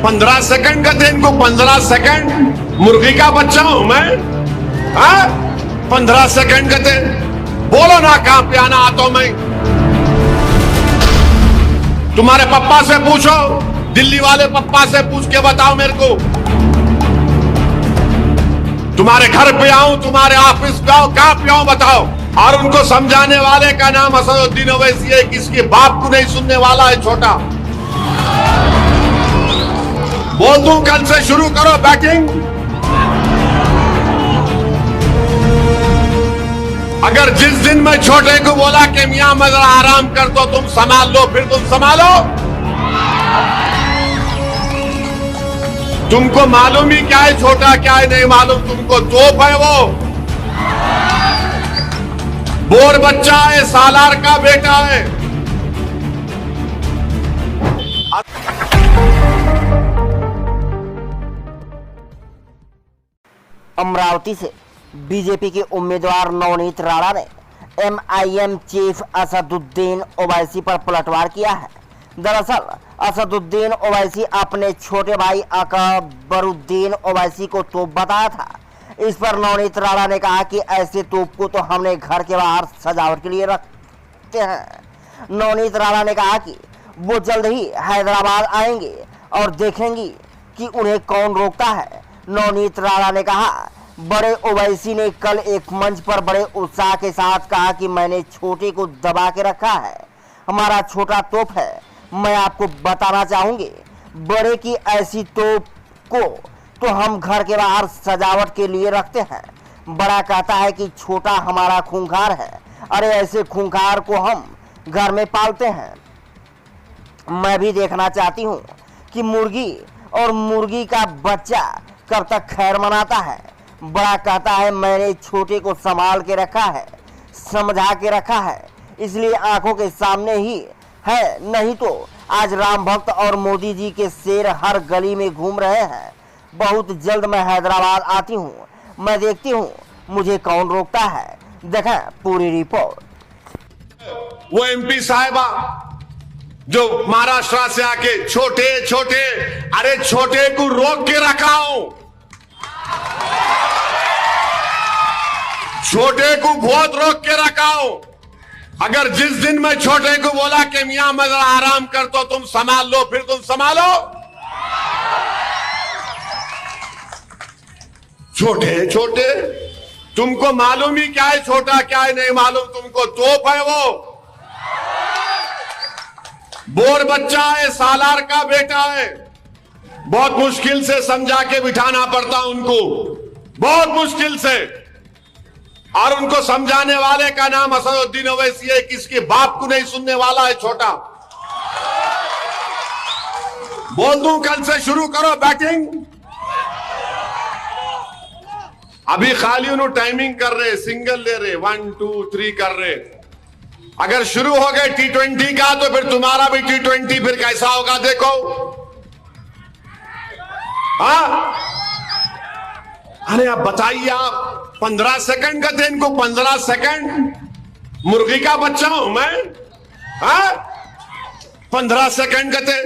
15 second का दे इनको, 15 second. मुर्गी का बच्चा हूं मैं? 15 सेकंड का दे। बोलो ना कहां पे आना आता हूं मैं। तुम्हारे पप्पा से पूछो, दिल्ली वाले पप्पा से पूछ के बताओ मेरे को। तुम्हारे घर पे आऊं, तुम्हारे ऑफिस पे आऊं, कहां पे आऊं बताओ। और उनको समझाने वाले का नाम असदुद्दीन ओवैसी है, किसके बाप को नहीं सुनने वाला है छोटा। बोल दूं कल से शुरू करो बैटिंग। अगर जिस दिन मैं छोटे को बोला कि मियां मैं जरा आराम कर दो, तुम संभाल लो, फिर तुम संभालो। तुमको मालूम ही क्या है छोटा क्या है नहीं मालूम, तुमको तोप है वो। बोर बच्चा है, सालार का बेटा है। अमरावती से बीजेपी के उम्मीदवार नवनीत राणा ने एमआईएम चीफ असदुद्दीन ओवैसी पर पलटवार किया है। दरअसल असदुद्दीन ओवैसी अपने छोटे भाई अकबरुद्दीन ओवैसी को तोप बताया था। इस पर नवनीत राणा ने कहा कि ऐसे तोप को तो हमने घर के बाहर सजावट के लिए रखते हैं। नवनीत राणा ने कहा कि वो जल्द ही हैदराबाद आएंगे और देखेंगे कि उन्हें कौन रोकता है। नवनीत राणा ने कहा, बड़े ओवैसी ने कल एक मंच पर बड़े उत्साह के साथ कहा कि मैंने छोटे को दबा के रखा है, हमारा छोटा तोप है। मैं आपको बताना चाहूंगी, बड़े की ऐसी तोप को तो हम घर के बाहर सजावट के लिए रखते हैं। बड़ा कहता है कि छोटा हमारा खूंखार है, अरे ऐसे खूंखार को हम घर में पालते हैं। मैं भी देखना चाहती हूँ कि मुर्गी और मुर्गी का बच्चा कब तक खैर मनाता है। बड़ा कहता है मैंने छोटे को संभाल के रखा है, समझा के रखा है, इसलिए आंखों के सामने ही है, नहीं तो आज राम भक्त और मोदी जी के शेर हर गली में घूम रहे हैं। बहुत जल्द मैं हैदराबाद आती हूँ, मैं देखती हूँ मुझे कौन रोकता है। देखें पूरी रिपोर्ट। वो एमपी साहिबा जो महाराष्ट्र से आके छोटे छोटे, अरे छोटे को रोक के रखा हूं, छोटे को बहुत रोक के रखा हूं। अगर जिस दिन मैं छोटे को बोला कि मियां मैं जरा आराम कर दो, तुम संभाल लो, फिर तुम संभालो। छोटे छोटे, तुमको मालूम ही क्या है छोटा क्या है नहीं मालूम, तुमको तोप है वो। बोर बच्चा है, सालार का बेटा है। बहुत मुश्किल से समझा के बिठाना पड़ता उनको, बहुत मुश्किल से। और उनको समझाने वाले का नाम असदुद्दीन ओवैसी है, किसके बाप को नहीं सुनने वाला है छोटा। बोल दूं कल से शुरू करो बैटिंग। अभी खाली उन्होंने टाइमिंग कर रहे, सिंगल ले रहे, 1 2 3 कर रहे। अगर शुरू हो गए T20 का तो फिर तुम्हारा भी T20 फिर कैसा होगा देखो। हाँ, अरे आप बताइए, आप 15 सेकंड का दे इनको, 15 सेकंड। मुर्गी का बच्चा हूं मैं? 15 सेकंड का दे।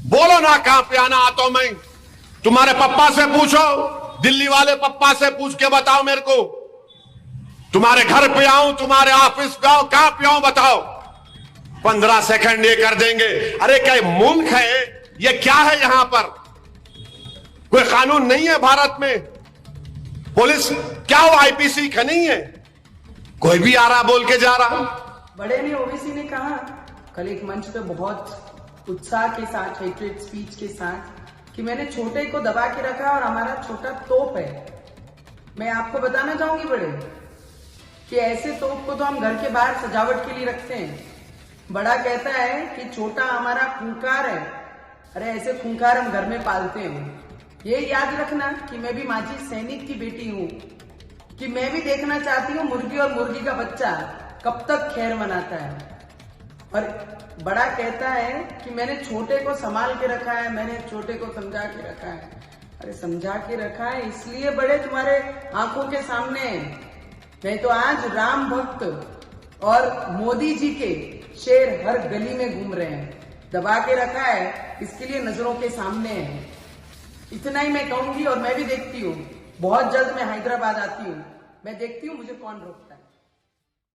बोलो ना कहां पे आना आता हूं मैं। तुम्हारे पप्पा से पूछो, दिल्ली वाले पप्पा से पूछ के बताओ मेरे को। तुम्हारे घर पे आऊं, तुम्हारे ऑफिस पे आऊं, कहां पे आऊं बताओ। 15 सेकंड ये कर देंगे। अरे क्या मुल्क है ये, क्या है यहां पर? कोई कानून नहीं है भारत में? पुलिस क्या वो आईपीसी का नहीं है? कोई भी आ रहा बोल के जा रहा। बड़े ने ओवैसी ने कहा कल एक मंच पे बहुत उत्साह के साथ, हेट्रेड स्पीच के साथ, कि मैंने छोटे को दबा के रखा और हमारा छोटा तोप है। मैं आपको बताना चाहूंगी बड़े कि ऐसे तोप को तो हम घर के बाहर सजावट के लिए रखते हैं। बड़ा कहता है कि छोटा हमारा खूंखार है, अरे ऐसे खूंखार हम घर में पालते हैं। ये याद रखना कि मैं भी माजी सैनिक की बेटी हूँ, कि मैं भी देखना चाहती हूँ मुर्गी और मुर्गी का बच्चा कब तक खैर मनाता है। और बड़ा कहता है कि मैंने छोटे को संभाल के रखा है, मैंने छोटे को समझा के रखा है। अरे समझा के रखा है इसलिए बड़े तुम्हारे आंखों के सामने, नहीं तो आज राम भक्त और मोदी जी के शेर हर गली में घूम रहे हैं। दबा के रखा है, इसके लिए नजरों के सामने है। इतना ही मैं कहूंगी। और मैं भी देखती हूँ, बहुत जल्द मैं हैदराबाद आती हूँ, मैं देखती हूँ मुझे कौन रोकता है।